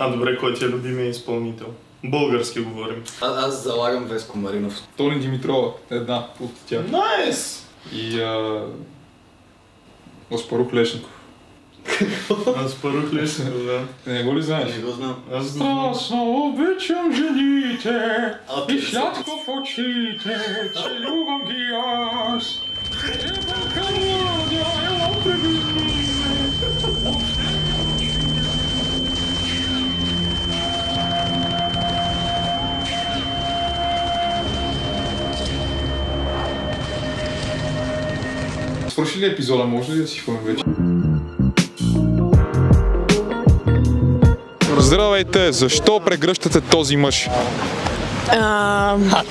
Добре, кой ти е любимия изпълнител? Български говорим. Аз залагам Веско Маринов. Тони Димитрова, една от тях. Найс! И Аспарух Лешников. Аспарух Лешников, да. Не го ли знаеш? Не го знам. Аз го знам. Страстно обичам жените и сладко в очите, че любам ги аз. Ебака младя, елам пребили ме. Свърши ли епизода? Може ли да си ходим вече? Здравейте! Защо прегръщате този мъж?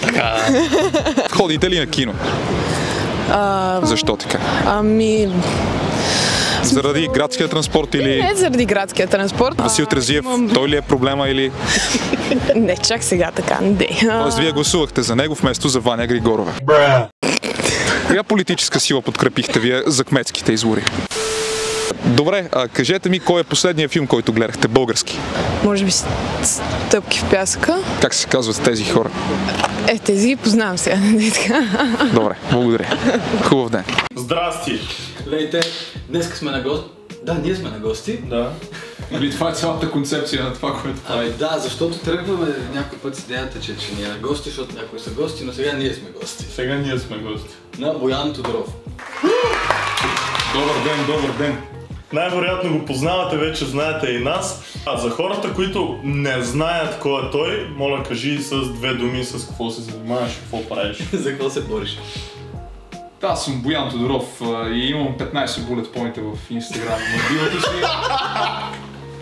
Така. Ходите ли на кино? Защо така? Заради градския транспорт или... Не заради градския транспорт. Васил Терзиев, той ли е проблема или... Не, чак сега така, не. Тоест вие гласувахте за него вместо за Ваня Григорова. Коя политическа сила подкрепихте вие за кметските избори? Добре, кажете ми кой е последният филм, който гледахте български? Може би Стъпки в пясъка. Как се казват тези хора? Тези ги познавам сега. Добре, благодаря. Хубав ден. Здрасти! Лейте, днеска сме на гости. Да, ние сме на гости. Да. Или това е цялата концепция на това, което прави? Да, защото тръгваме някой път с идеята, че ние на гости, защото някои са гости, но сега ние сме гости. Сега ние сме гости. На Боян Тодоров. Добър ден, добър ден. Най-вероятно го познавате, вече знаете и нас. За хората, които не знаят кой е той, моля кажи с две думи с какво се занимаваш, какво правиш. За какво се бориш? Да, аз съм Боян Тодоров и имам 15 булет поинта в Инстаграм. На билото си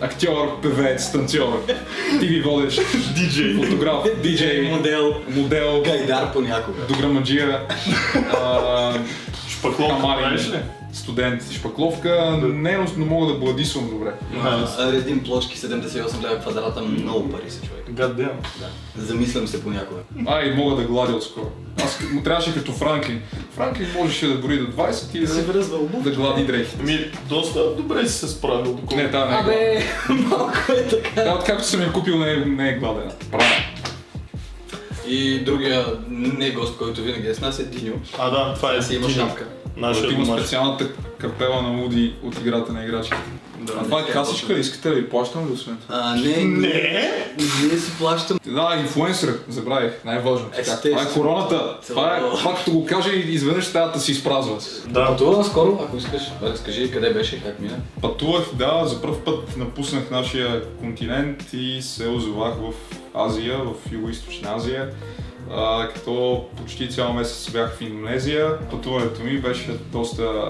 актьор, певец, танцор, ТВ водещ, Диджей, фотограф, диджей, модел, гайдар понякога, дограмаджия, шпакловка правиш ли? студент, шпакловка, не, но мога да бладисвам добре. Редим плочки 78 лева квадрата, много пари са, човек. God damn. Да. Замислям се понякога. И мога да гладя отскоро. Аз му трябваше като Франклин. Франклин можеше да бори до 20 и си връзва обувка. да глади дрехите. Доста добре си се справил, доколко. Не, да, не е Абе, малко е така. Да, откакто съм я купил, не е гладена. Правя. И другия не гост, който винаги е с нас, е Диньо. Да, това е си има шапка. Нашия Има домаш. специалната капела на Уди от играта на играчките. Това е касичка ли? Искате ли? Плащам ли освен? Не си плащам. Да, инфлуенсър, забравих, най-важното. Това е короната. Това като го кажа и изведнъж стаята си изпразва. Да. Пътувам скоро, ако искаш, разкажи къде беше, как мина. Пътувах, да, за пръв път напуснах нашия континент и се озовах в Азия, в Юго-Източна Азия. Като почти цял месец бях в Индонезия. Пътуването ми беше доста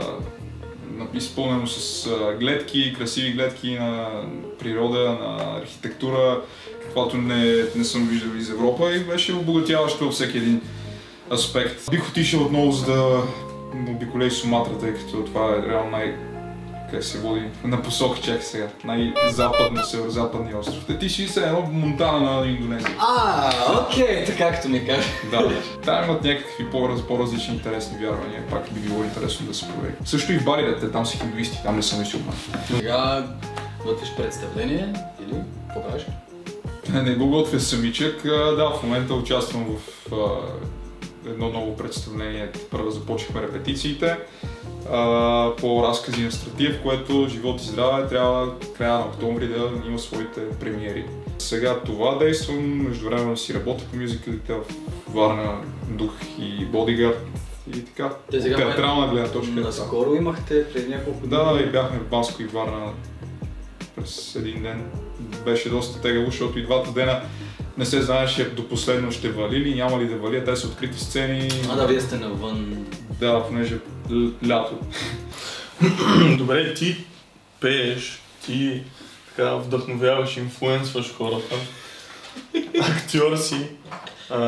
изпълнено с гледки, красиви гледки на природа, на архитектура, каквато не съм виждал из Европа и беше обогатяващо във всеки един аспект. Бих отишъл отново, за да обиколя Суматра, тъй като това е реално как се води на посока, чакай сега, най-западно, северо-западния остров. Ти си едно Монтана на Индонезия. Окей, така както ми кажа. Да, там имат някакви по-различни интересни вярвания, пак би било интересно да се провери. Също и в Бали, там са хиндуисти, там не са мюсюлмани. Сега готвиш представление или какво правиш? Не го готвя самичък, да, в момента участвам в едно ново представление, първо започнахме репетициите по разкази на Стратиев, което живот и здраве трябва края на октомври да има своите премиери. Сега това действам, междувременно си работя по мюзикалите в Варна, Дух и Бодигард и така. Театрална гледна точка. Наскоро имахте преди няколко дни? Да, и бяхме в Банско и Варна през един ден. Беше доста тегаво, защото и двата дена не се знаеше до последно ще вали ли, няма ли да вали, те са открити сцени. Да, вие сте навън. Да, понеже лято. Добре, ти пееш, ти така вдъхновяваш, инфлуенсваш хората, актьор си,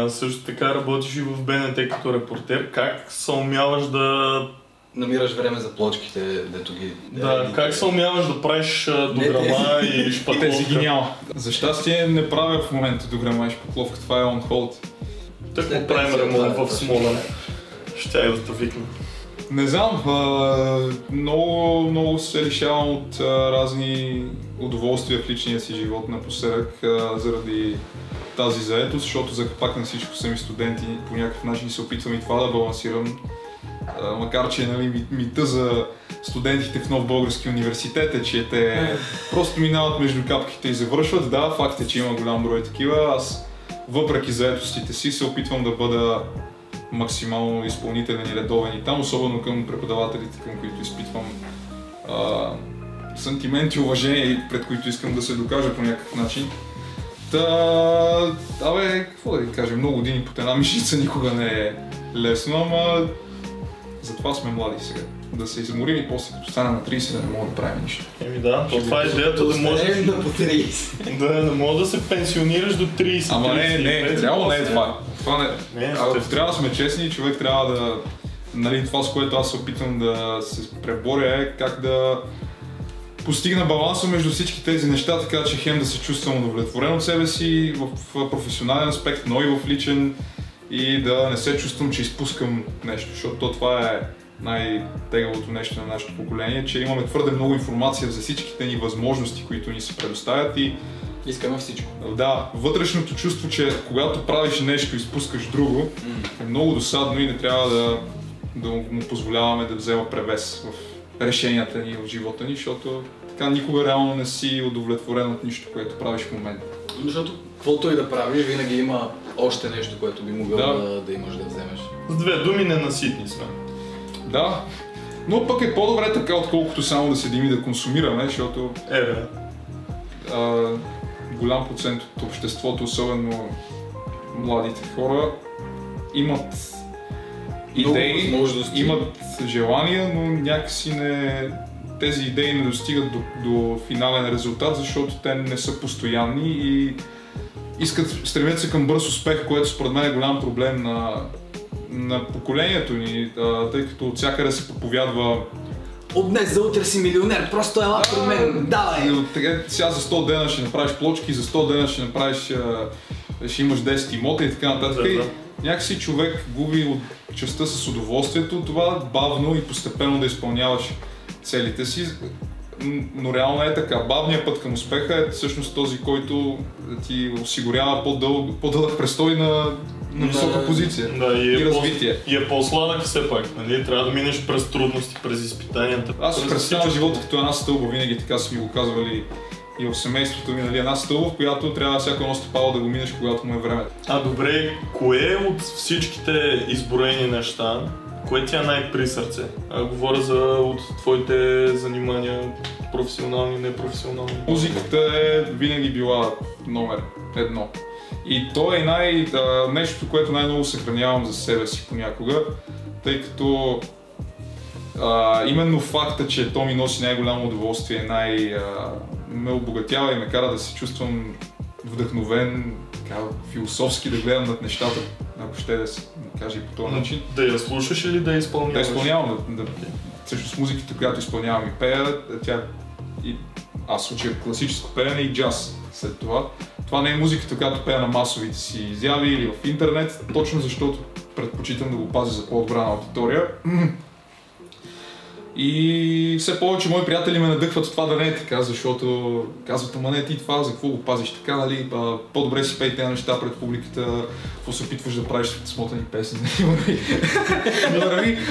също така работиш и в БНТ като репортер. Как съумяваш да... намираш време за плочките, дето ги... Да, как съумяваш да правиш дограма и шпакловка? Тези ги няма. За щастие не правя в момента дограма и шпакловка, това е on hold. Тък правим ремонт в Смолян. Щях да те викна. Не знам, много се лишавам от разни удоволствие в личния си живот напоследък заради тази заетост, защото за капак на всичко са ми студенти, по някакъв начин се опитвам и това да балансирам. Макар че нали, мита за студентите в Нов български университет е, че те просто минават между капките и завършват. Да, факт е, че има голям брой такива. Аз въпреки заетостите си се опитвам да бъда максимално изпълнителен и редовен и там, особено към преподавателите, към които изпитвам сантимент и уважение, пред които искам да се докажа по някакъв начин. Какво да ви кажа, много години под една мишница никога не е лесно, ама затова сме млади сега. Да се изморим и после като стана на 30 да не мога да правим нищо. Да, това е идеята да можеш да мога да се пенсионираш до 30. Ама не, реално не е това. Ако трябва да сме честни, човек трябва да... Нали, това, с което аз се опитвам да се преборя е как да постигна баланса между всички тези неща, така че хем да се чувствам удовлетворен от себе си в професионален аспект, но и в личен и да не се чувствам, че изпускам нещо, защото това е най-тегавото нещо на нашето поколение, че имаме твърде много информация за всичките ни възможности, които ни се предоставят и искаме всичко. Да, вътрешното чувство, че когато правиш нещо и изпускаш друго, е много досадно и не трябва да му позволяваме да взема превес в решенията ни в живота ни, защото така никога реално не си удовлетворен от нищо, което правиш в момента. Защото каквото и да правиш, винаги има още нещо, което би могъл да имаш да вземеш. С две думи ненаситни сме. Да, но пък е по-добре така, отколкото само да седим и да консумираме, защото голям процент от обществото, особено младите хора, имат идеи, имат желания, но някакси тези идеи не достигат до финален резултат, защото те не са постоянни и стремят се към бърз успех, което според мен е голям проблем на поколението ни, тъй като от всякъде се проповядва от днес за утре си милионер, просто ела при мен, давай! Сега за 100 дена ще направиш плочки, за 100 дена ще направиш, ще имаш 10 имота и така нататък. И някакси човек губи от частта с удоволствието, това бавно и постепенно да изпълняваш целите си, но реално е така. Бавният път към успеха е всъщност този, който ти осигурява по-дълъг престой на висока позиция и развитие. И е по-сладък все пак, нали? Трябва да минеш през трудности, през изпитанията. Аз се представям живота като една стълба, винаги така са ми го казвали и в семейството ми, нали, една стълба, в която трябва всяко едно стъпало да го минеш, когато му е времето. Добре, кое от всичките изброени неща, кое ти е най-при сърце? Говоря от твоите занимания, професионални, непрофесионални. Музиката е винаги била номер едно. И то е нещо, което най-много съхранявам за себе си понякога, тъй като именно факта, че то ми носи най-голямо удоволствие, ме обогатява и ме кара да се чувствам вдъхновен, философски да гледам над нещата, ако ще да се каже и по този начин. Да я слушаш или да я изпълняваш? Да изпълнявам. Всъщност музиката, която изпълнявам и пея, аз случая класическо пеене и джаз след това. Това не е музиката, която пея на масовите си изяви или в интернет, точно защото предпочитам да го пазя за по-добра аудитория. И все повече мои приятели ме надъхват това да не е така, защото казват, ама не ти това, за какво го пазиш така, нали? По-добре си пей тези неща пред публиката, какво се опитваш да правиш смотани песни,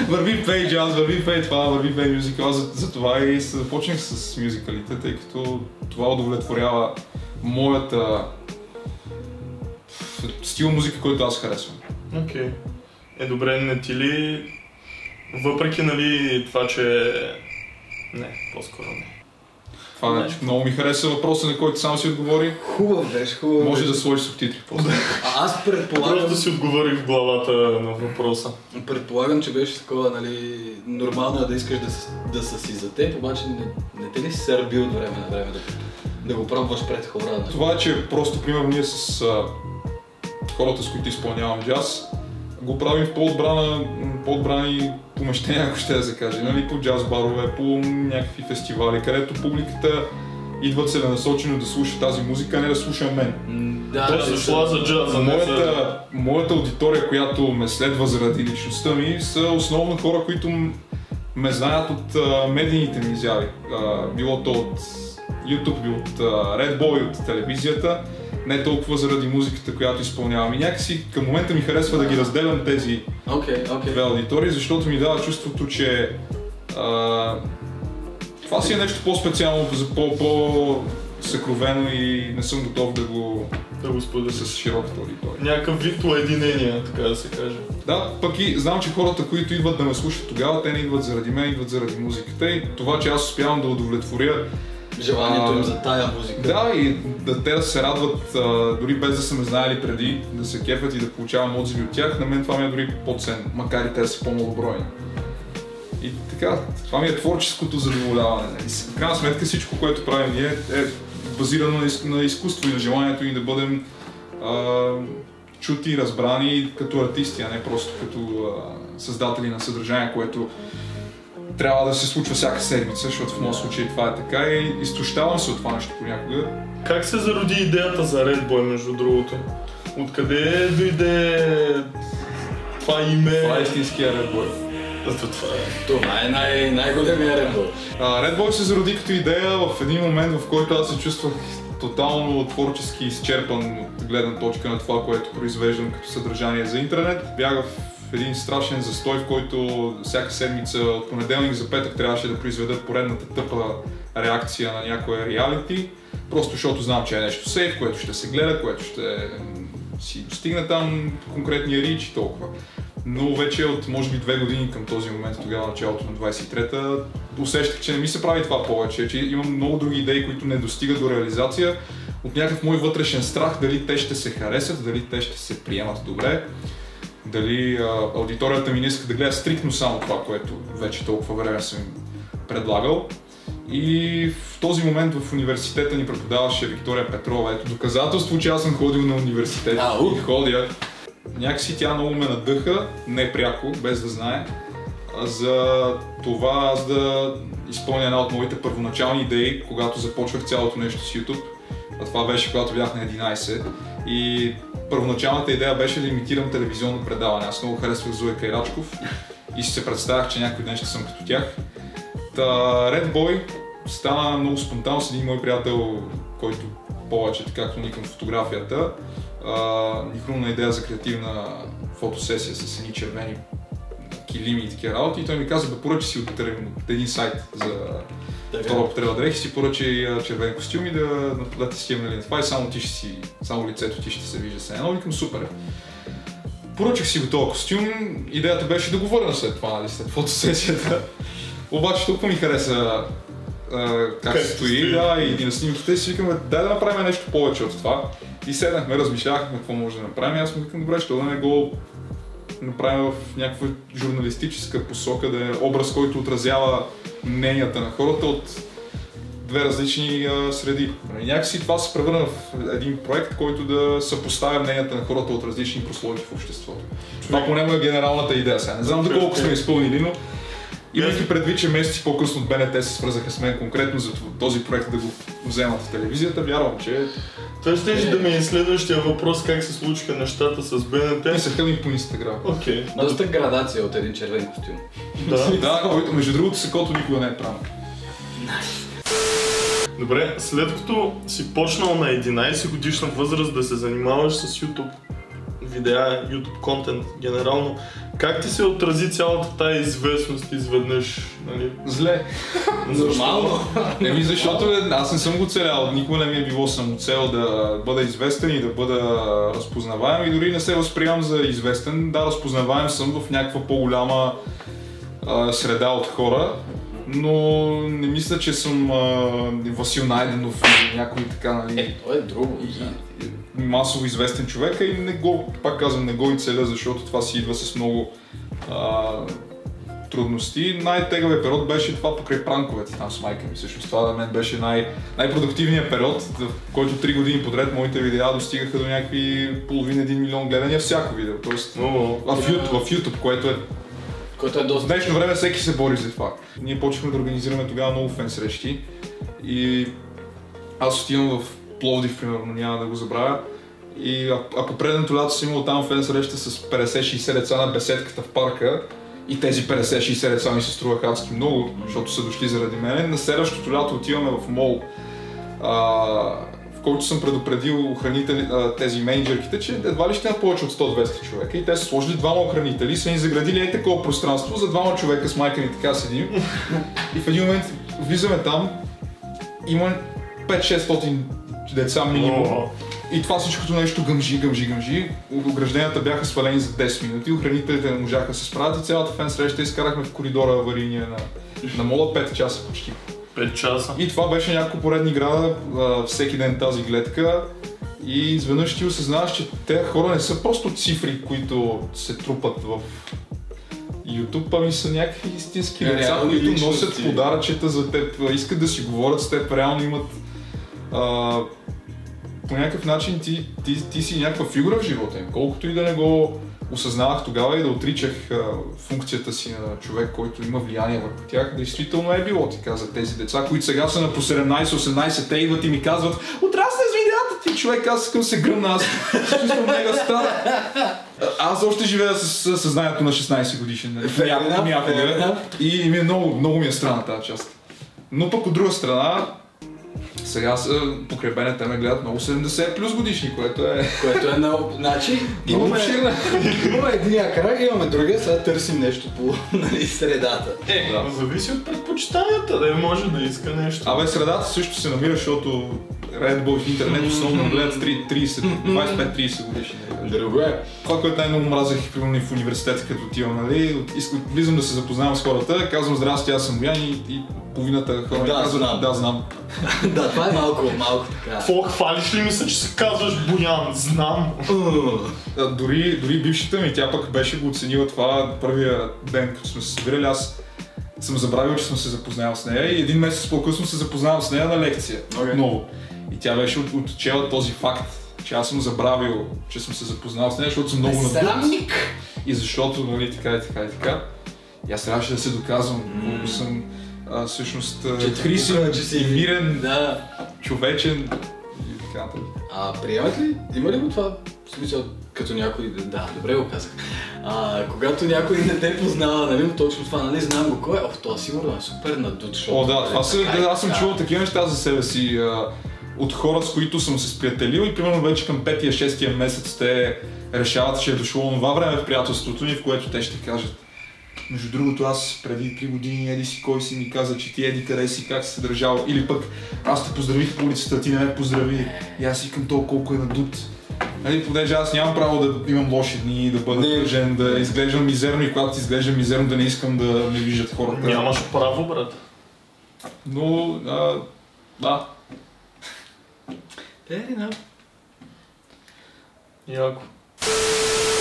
върви пей джаз, върви пей това, върви пей мюзикъл, за това и започнах с мюзикалите, тъй като това удовлетворява моята стил музика, който аз харесвам. Окей. Добре, не ти ли... Въпреки, нали, това, че... Не, по-скоро не. Това много ми хареса въпроса, на който само си отговори. Хубав беше, хубав. Може да сложиш субтитри после. Аз предполагам... Просто си отговорих в главата на въпроса. Предполагам, че беше такова, нали, нормално е да искаш да са си за теб, обаче не те ли си се ръби от време на време да го пробваш пред хора? Нали? Това е, че просто, примерно, ние с хората, с които изпълнявам джаз, го правим в по-отбрани помещения, ако ще да се каже, нали, по джаз барове, по някакви фестивали, където публиката идва целенасочено да слуша тази музика, а не да слуша мен. Дошла за джаза. Моята аудитория, която ме следва заради личността ми, са основно хора, които ме знаят от медийните ми изяви. Било то от YouTube и от Red Bull и от телевизията, не толкова заради музиката, която изпълнявам. И някакси към момента ми харесва да ги разделям тези две аудитории, защото ми дава чувството, че това си е нещо по-специално, по-съкровено и не съм готов да го споделя с широката аудитория. Някакъв вид уединение, така да се каже. Да, пък и знам, че хората, които идват да ме слушат тогава, те не идват заради мен, идват заради музиката и това, че аз успявам да удовлетворя желанието им за тая музика. Да, и те да се радват, дори без да са ме знаели преди, да се кефят и да получавам отзиви от тях, на мен това ми е дори по-ценно, макар и те да са по-малобройни. И така, това ми е творческото задоволяване. В крайна сметка всичко, което правим ние е базирано на изкуство и на желанието ни да бъдем чути и разбрани като артисти, а не просто като създатели на съдържание, което трябва да се случва всяка седмица, защото в моят случай това е така и изтощавам се от това нещо понякога. Как се зароди идеята за Red Boy, между другото? Откъде дойде това име? Това е истинския Red Boy. Това е най-големия Red Boy. Red Boy се зароди като идея в един момент, в който аз се чувствах тотално творчески изчерпан от гледна точка на това, което произвеждам като съдържание за интернет. Бях в един страшен застой, в който всяка седмица от понеделник за петък трябваше да произведа поредната тъпа реакция на някоя реалити, просто защото знам, че е нещо сейф, което ще се гледа, което ще си стигне там конкретния рич и толкова. Но вече от може би 2 години към този момент, тогава началото на 23-та, усещах, че не ми се прави това повече, че имам много други идеи, които не достигат до реализация от някакъв мой вътрешен страх, дали те ще се харесат, дали те ще се приемат добре, дали аудиторията ми не иска да гледа стриктно само това, което вече толкова време съм им предлагал. И в този момент в университета ни преподаваше Виктория Петрова. Ето доказателство, че аз съм ходил на университет и ходя. Някакси тя много ме надъха, не пряко, без да знае, за това аз да изпълня една от моите първоначални идеи, когато започвах цялото нещо с YouTube. А това беше когато бях на 11 и първоначалната идея беше да имитирам телевизионно предаване. Аз много харесвах Зойка и Рачков и си се представях, че някой ден ще съм като тях. Red Boy стана много спонтанно с един мой приятел, който повече така клони към фотографията. Ни хрумна идея за креативна фотосесия с едни червени килими и такива работи и той ми каза, поръчи си от един сайт за втора употреба дрехи, си поръчи червени костюми да те схем на това и само лицето ти ще се вижда с едно. Викам, супер. Поръчах си го този костюм, идеята беше да го върна след това, нали, след фотосесията. Обаче толкова ми хареса как се стои, да, и на снимките и си викаме, дай да направим нещо повече от това. И седнахме, размишлявахме какво може да направим и аз му викам, добре, що да не го направим в някаква журналистическа посока, да е образ, който отразява мненията на хората от две различни среди. И някакси това се превърна в един проект, който да съпоставя мненията на хората от различни прослойки в обществото. Това поне е генералната идея сега. Не знам доколко сме изпълнили, но имайки предвид, че месеци по-късно от БНТ се свързаха с мен конкретно за този проект да го вземат в телевизията, вярвам, че... Това ще да ми е следващия въпрос, как се случиха нещата с БНТ. Писаха ми по Инстаграм. Доста градация от един червен костюм. Да, който между другото сакото никога не е правил. Добре, след като си почнал на 11 годишна възраст да се занимаваш с YouTube видеа, YouTube контент генерално, как ти се отрази цялата тая известност изведнъж, нали? Зле. Нормално. Защото аз не съм го целял, никога не ми е било самоцел да бъда известен и да бъда разпознаваем и дори не се възприемам за известен. Да, разпознаваем съм в някаква по-голяма среда от хора, но не мисля, че съм Васил Найденов или някой така, нали? Това е друго. Масово известен човек и не го, пак казвам, не го и целя, защото това си идва с много трудности. Най-тегавият период беше това покрай пранковете там с майка ми. Всъщност това за мен беше най-продуктивният период, в който 3 години подред моите видеа достигаха до някакви половин-1 милион гледания всяко видео. Тоест в YouTube, което е доста. В днешно време всеки се бори за това. Ние почнахме да организираме тогава много фен срещи и аз отивам в Пловдив, примерно, няма да го забравя. И ако предното лято съм имал там фен среща с 50-60 деца на беседката в парка и тези 50-60 деца ми се струваха адски много, защото са дошли заради мене, на следващото лято отиваме в мол в който съм предупредил тези менеджерките, че едва ли ще има повече от 100-200 човека и те са сложили двама охранители и са ни заградили такова пространство за двама човека с майка ми така седим и в един момент влизаме там, има 5-600 деца минимум. И това всичкото нещо гъмжи. Огражденията бяха свалени за 10 минути, охранителите не можаха да се справят и цялата фен среща изкарахме в коридора аварийния на мола 5 часа почти. 5 часа. И това беше няколко поредни града, всеки ден тази гледка. И изведнъж ти осъзнаваш, че тези хора не са просто цифри, които се трупат в YouTube, ами са някакви истински деца, които носят подаръчета за теб, искат да си говорят с теб, реално имат по някакъв начин ти си някаква фигура в живота им. Колкото и да не го осъзнавах тогава и да отричах функцията си на човек, който има влияние върху тях, действително е било така за тези деца, които сега са на по 17-18, те идват и ми казват: отрасна с видеята ти, човек, аз искам се гръмна, аз чувствам мега страда. Аз още живея с съзнанието на 16 годишен, някога, и ми много ми е странна тази част. Но пък от друга страна, сега покрай мене те ме гледат много 70 плюс годишни, което е много... Значи, имаме единия край, имаме другия, сега търсим нещо по средата. Зависи от предпочитанията, да може да иска нещо. Средата също се намира, защото Red Bull в интернет основно гледат 25-30 годишни. Друго е. Това, което най-много мразех, примерно в университета, като отивам, нали, влизам да се запознавам с хората, казвам: здрасти, аз съм Боян, и половината хора ми казват: да, знам. Да, това е малко така. Какво, хвалиш ли ми се, че се казваш Боян? Знам. Дори бившата ми, тя пък беше го оценила това първия ден, като сме се събирали. Аз съм забравил, че съм се запознал с нея и един месец по-късно се запознал с нея на лекция. Много. И тя беше отчела този факт, че аз съм забравил, че съм се запознал с нея, защото съм много надут. И защото, нали, така. И аз трябваше да се доказвам колко съм всъщност хрисен и мирен, човечен и така нататък. Приемат ли? Има ли го това? В смисъл, като някой... Да, добре го казах. Когато някой не те познава, нали, точно това, нали, знам го кой е, това сигурно е супер надут, защото... Аз съм чувал такива неща за себе си от хора, с които съм се сприятелил и примерно вече към 5-6 месец те решават, че е дошло това време в приятелството ни, в което те ще кажат: между другото, аз преди 3 години еди си кой си ми каза, че ти еди къде си, как си се държал, или пък аз те поздравих по улицата, ти не ме поздрави и аз викам толкова колко е надут. Нали, понеже аз нямам право да имам лоши дни, да бъда тъжен, да изглеждам мизерно и когато изглеждам мизерно да не искам да ме виждат хората. Нямаш право, брат. Но, да. Яко.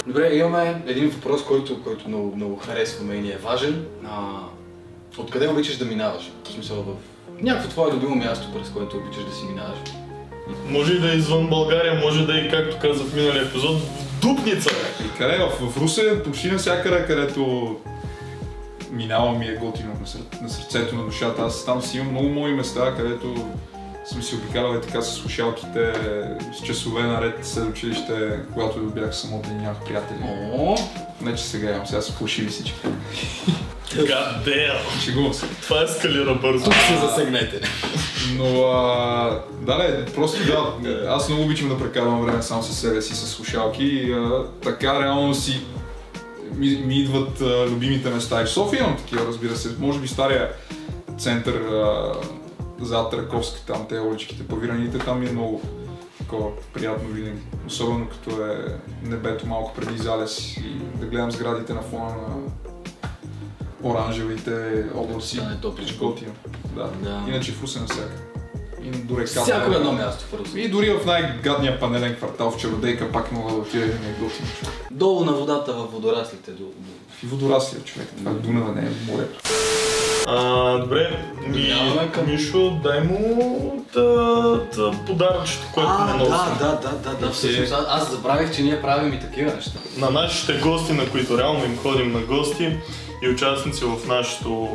Добре, имаме един въпрос, който много харесваме и ни е важен. Откъде обичаш да минаваш? В смисъл, в някакво твое любимо място, през което обичаш да си минаваш? Може и да е извън България, може да е, както каза в миналия епизод, в Дупница. И къде? В Русе, почти навсякъде, където минавам и е готино на сърцето, на душата. Аз там си имам много мои места, където съм си обикалял така с слушалките, с часове наред след училище, когато бях самотен и нямах приятели. Не, че сега имам, сега са фалшиви всички. God damn! Шегувам се. Това ескалира бързо. Тук се засегнете. Но просто аз много обичам да прекарвам време сам със себе си с слушалки и така реално ми идват любимите места. И в София имам такива, разбира се. Може би стария център зад Раковски, там те уличките, павираните, там ми е много такова приятно винаги. Особено като е небето малко преди залез и да гледам сградите на фона на оранжевите облаци. Да, не топличко. Да. Иначе в Русе навсякъде. Всяко едно място в Русе. И дори в най-гадния панелен квартал в Чародейка пак мога да отида и да ми е готино. Долу на водата във водораслите. И водорасли, човек. Това Дунава не е морето. Добре, Мишо, дай му подаръчето, което не носи. Да, всъщност аз забравих, че ние правим и такива неща. На нашите гости, на които реално им ходим на гости и участници в нашото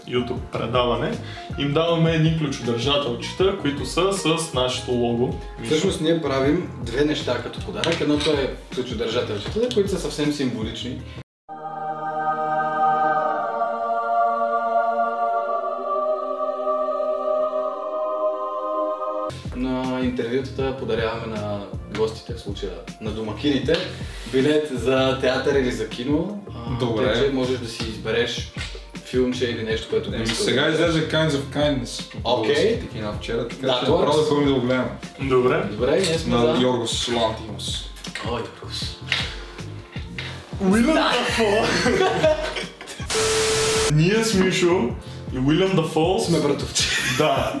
YouTube предаване, им даваме едни ключодържателчета, които са с нашето лого. Всъщност ние правим две неща като подарък. Едното е ключодържателчета, които са съвсем символични. интервютата подаряваме на гостите, в случая на домакините, билет за театър или за кино. Добре. Тъй, че можеш да си избереш филмче или нещо, което би искал. Сега излезе Kinds of Kindness. Окей. Такива вчера, така Да, че това е. направо да ходим да го гледаме. Добре. Добре, ние сме На за... Йоргос Лантимос. Ой, Йоргос. Уилям Дафо! Ние с Мишо и Уилям Дафо Сме братовчеди. Да.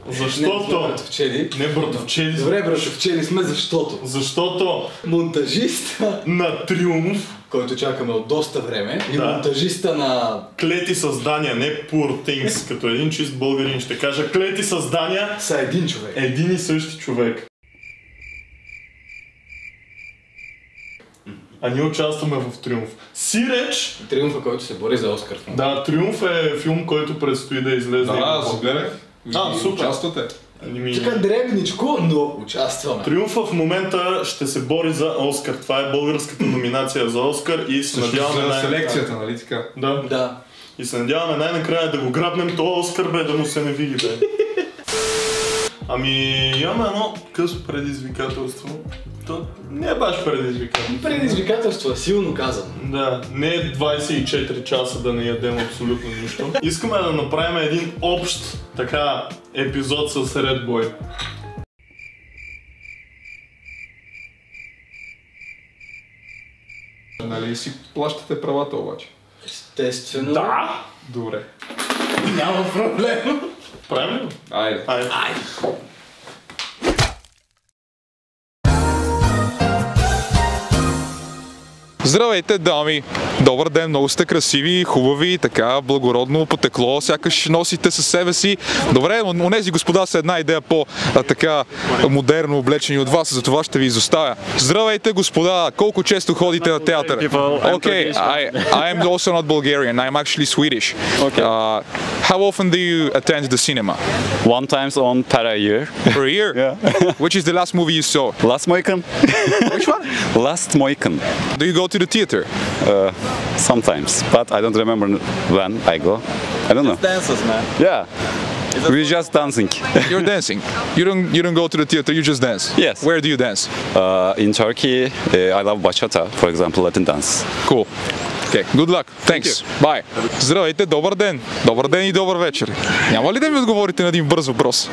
Не сме Защото... братовчеди. Не братовчеди. Добре, братовчеди сме, защото Защото монтажиста, на Триумф който чакаме от доста време, и Да. монтажиста на... клети създания, не poor things, като един чист българин ще кажа клети създания, са един човек. един и същи човек. А ние участваме в Триумф. Сиреч! Триумфа, който се бори за Оскар. Да, Триумф е филм, който предстои да излезе. Да, аз гледах. Супер. Участвате. Така дребничко, но участваме. Триумфа в момента ще се бори за Оскар. Това е българската номинация за Оскар и се Също надяваме за селекцията, нали така? Да. Да. И се надяваме най-накрая да го грабнем то Оскар, бе, да му се не види, бе. Ами, имаме едно късо предизвикателство. То не е баш предизвикателство. Предизвикателство е силно казано. Да, не е 24 часа да не ядем абсолютно нищо. Искаме да направим един общ така епизод с Red Boy. Нали си плащате правата обаче? Естествено. Да! Добре. Няма проблем. Правим ли го? Айде. Айде. Здравейте, дами! Добър ден, много сте красиви, хубави, така благородно потекло, сякаш носите със себе си. Добре, но онези господа са една идея по-така модерно облечени от вас, за това ще ви изоставя. Здравейте, господа! Колко често ходите на театър? Okay, I am also not Bulgarian, I'm actually Swedish. Okay. How often do you attend the cinema? One times on per a year. Per year? Yeah. Which is the last movie you saw? Last Mohican. Which one? Last Mohican. Do you go to the theater? Sometimes, but I don't remember when I go. I don't know. Dances, man. Yeah. We're just dancing. You're dancing. You don't go to the theater, you just dance. Yes. Where do you dance? In Turkey, I love bachata, for example, Latin dance. Cool. Okay, good luck. Thanks. Bye. Здравейте, добър ден. Добър ден и добър вечер. Няма ли да ми отговорите на един бърз въпрос?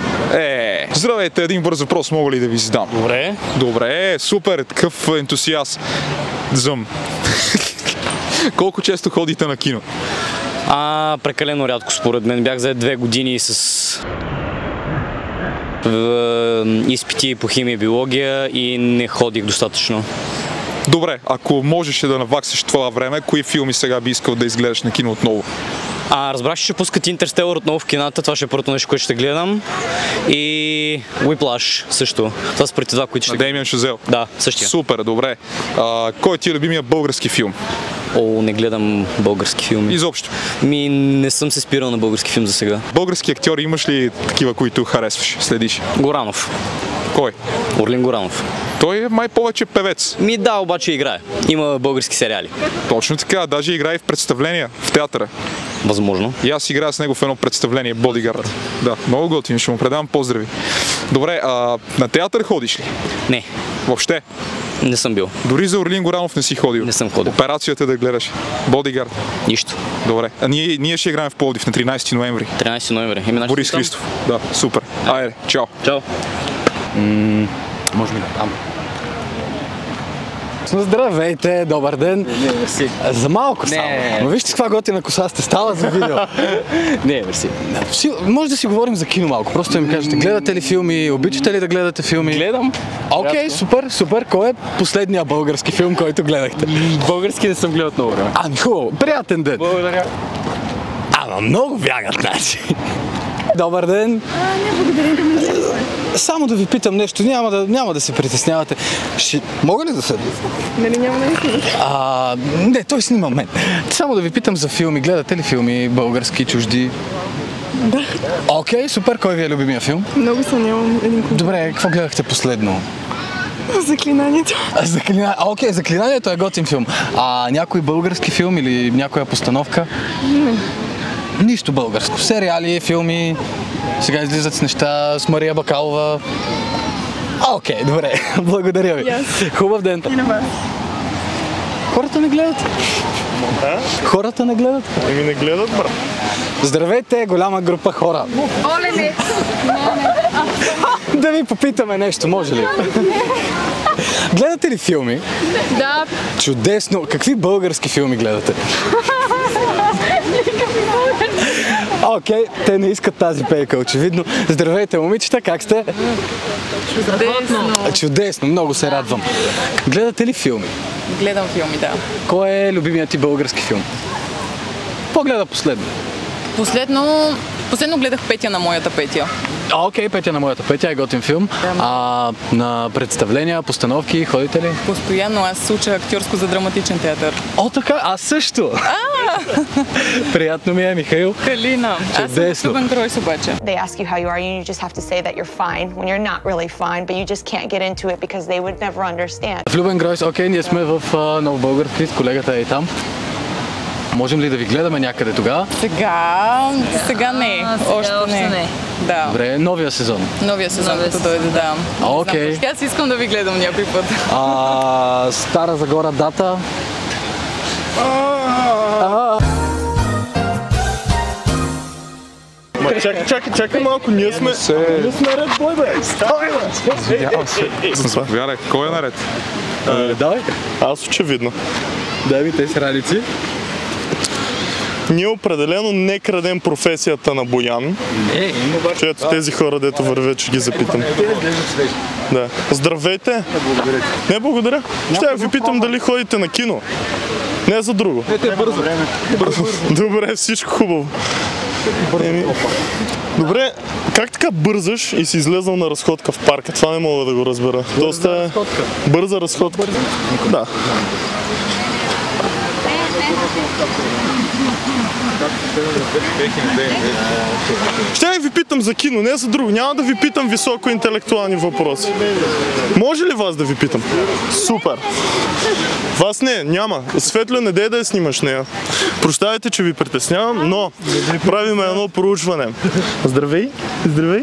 Здравейте, един бърз въпрос мога ли да ви задам? Добре. Добре, супер, такъв ентусиаст. Зъм. Колко често ходите на кино? Прекалено рядко според мен. Бях за 2 години с изпити по химия и биология и не ходих достатъчно. Добре, ако можеше да наваксаш това време, кои филми сега би искал да изгледаш на кино отново? Разбрах, че ще пускат Интерстелър отново в кината. Това ще е първото нещо, което ще гледам. И Whiplash също. Това са първите два, които ще гледам. Демиан Шазел? Да, същия. Супер, добре. Кой ти е любимия български филм? Не гледам български филми. Изобщо. Не съм се спирал на български филм за сега. Български актьори имаш ли такива, които харесваш, следиш? Горанов. Кой? Орлин Горанов. Той е май повече певец. Да, обаче играе. Има български сериали. Точно така, даже играе в представления в театъра. Възможно. И аз играя с него в едно представление, Бодигард. Да, много готин, ще му предавам поздрави. Добре, на театър ходиш ли? Не, Въобще? не съм бил. Дори за Орлин Горанов не си ходил? Не съм ходил. Операцията да гледаш. Бодигард. Нищо. Добре. Ние ще играем в Пловдив на 13 ноември. 13 ноември. Борис Христов. Да, супер. Айде, чао. Чао. Може би там. Здравейте, добър ден. Мерси. За малко само. Но вижте каква готина коса сте стала за видео. Не, мерси. Може да си говорим за кино малко. Просто да ми кажете, гледате ли филми, обичате ли да гледате филми? Гледам. Окей, супер. Кой е последния български филм, който гледахте? Български не съм гледал от много време. Хубаво, приятен ден. Благодаря. Много бягат, значи. Добър ден. Не, благодаря да ми Само да ви питам нещо, няма да се притеснявате. Мога ли да седна? Нали няма да снимаш? Не, той снима мен. Само да ви питам за филми. Гледате ли филми български, чужди? Да. Окей, супер. Кой ви е любимия филм? Много съм, нямам един клуб. Добре, какво гледахте последно? Заклинанието. Окей, Заклинанието е готин филм. Някой български филм или някоя постановка? Не. Нищо българско. Сериали, филми. Сега излизат с неща с Мария Бакалова. Окей, добре. Благодаря ви. Хубав ден. И на вас. Хората не гледат. Хората не гледат. Еми не гледат, брат. Здравейте, голяма група хора. Оле, не. Да ви попитаме нещо, може ли? Гледате ли филми? Да. Чудесно. Какви български филми гледате? Окей, те не искат тази пейка, очевидно. Здравейте, момичета, как сте? Чудесно. Чудесно, много се радвам. Гледате ли филми? Гледам филми, да. Кой е любимият ти български филм? Погледа последно. Последно гледах Петя на моята Петя. Окей, Петя на моята Петя е готин филм. На представления, постановки ходите ли? Постоянно аз уча актьорско за драматичен театър. О, така, аз също. Приятно ми е, Михаил. Калина. Аз съм в Любен Гройс обаче. They ask you how you are, you just have to say that you're fine when you're not really fine, but you just can't get into it because they would never understand. В Любен Гройс, окей, ние сме в Нов български, колегата е и там. Можем ли да ви гледаме някъде тогава? Сега не. Още не. Да. Добре, новия сезон. Новия сезон, като дойде, да. Окей. Аз искам да ви гледам някой път. Стара Загора дата. Чакай малко, ние сме наред, бой, бе! Извинявам се. Заповядай, кой е наред? Давай. Аз очевидно. Дай ми тези раници. Ние определено не крадем професията на Боян. Че ето тези хора, дето вървят, ще ги запитам. Да. Здравейте! Не, благодаря. Ще ви питам дали ходите на кино. Не за друго. Бързо. Добре, всичко хубаво. Добре, как така бързаш и си излезнал на разходка в парка? Това не мога да го разбера. Доста бърза разходка. Да. Ще ви питам за кино, не за друго. Няма да ви питам високо интелектуални въпроси. Може ли вас да ви питам? Супер. Вас не, няма. Светло, не дей да я снимаш нея. Прощавайте, че ви притеснявам, но правим едно проучване. Здравей. Здравей.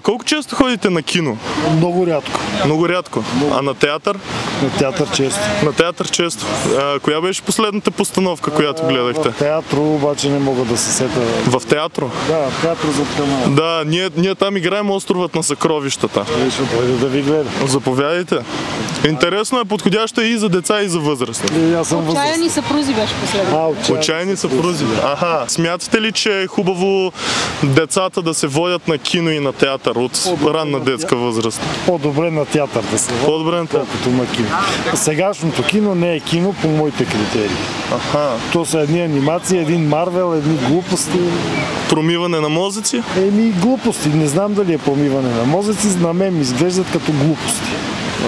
Колко често ходите на кино? Много рядко. Много рядко. А на театър? На театър често. На театър често. Коя беше последната постановка, която гледахте? В театро, обаче не мога да се сета. В театро? Да, в театро за канала. Да, ние там играем Островът на съкровищата. Ще дойде да ви гледа. Заповядайте. Интересно е, подходящо и за деца, и за възрастни. Аз съм възрастен. Отчаяни съпрузи беше последно. Отчаяни съпрузи. Аха. Смятате ли, че е хубаво децата да се водят на кино и на театър от ранна детска възраст? По-добре на театър да се водят, По-добре на театър. колкото на кино. Сегашното кино не е кино по моите критерии. Аха. То са едни анимации, един Марвел, едни глупости. Промиване на мозъци? Глупости. Не знам дали е промиване на мозъци, на мен ми изглеждат като глупости.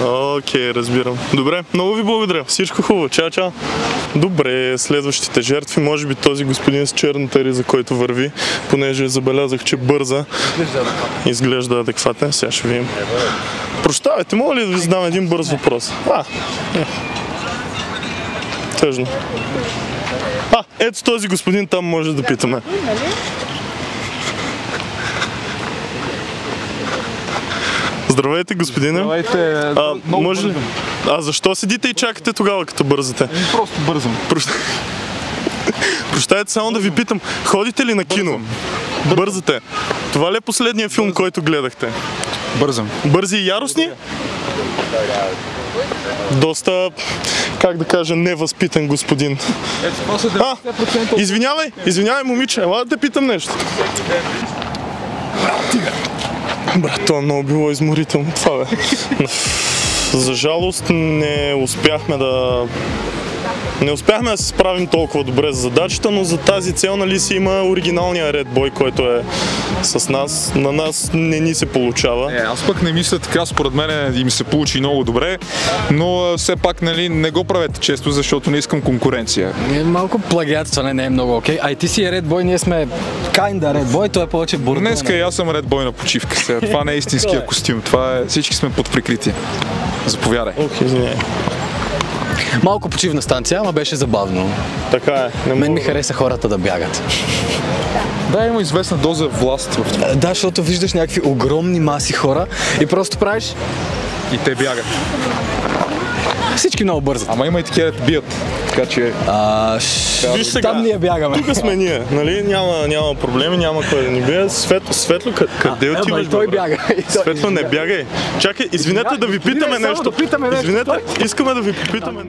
Окей, разбирам. Добре, много ви благодаря. Всичко хубаво. Чао, чао. Добре, следващите жертви, може би този господин с черната риза, който върви, понеже забелязах, че бърза. Изглежда адекватен. Сега ще видим. Прощавайте, мога ли да ви задам един бърз въпрос? Тъжно. Ето този господин там може да питаме. Здравейте, господине. Здравейте. Може ли? Защо седите и чакате тогава, като бързате? Просто бързам. Прощайте, само да ви питам, ходите ли на кино? Бързате. Това ли е последният филм, който гледахте? Бързам. Бързи и яростни? Доста, как да кажа, невъзпитан господин. Извинявай, момиче, ела да те питам нещо. Брат, това много било изморително това, бе. За жалост не успяхме да се справим толкова добре за задачата, но за тази цел, нали, си има оригиналния Red Boy, който е с нас. На нас не ни се получава. Аз пък не мисля така, според мен им се получи много добре, но все пак, нали, не го правете често, защото не искам конкуренция. Малко плагиатстване не е много окей. А и ти си е Red Boy, ние сме kinda Red Boy, той е повече бурдо. Днеска и аз съм Red Boy на почивка. Това не е истинския костюм, това е, всички сме под прикритие. Заповядай. Извиняй. Малко почивна станция, ама беше забавно. Така е. Мен ми хареса хората да бягат. Да, има известна доза власт в това. Да, защото виждаш някакви огромни маси хора и просто правиш... И те бягат. Всички много бързат. Ама има и такива да бият. Така че... Виж сега, там ние бягаме. Тук сме ние, нали? Няма проблеми, няма кой да ни бие. Светло, къде отиваш? Той бяга. Светло, не бягай. Чакай, извинете да ви питаме нещо. Извинете, искаме да ви попитаме.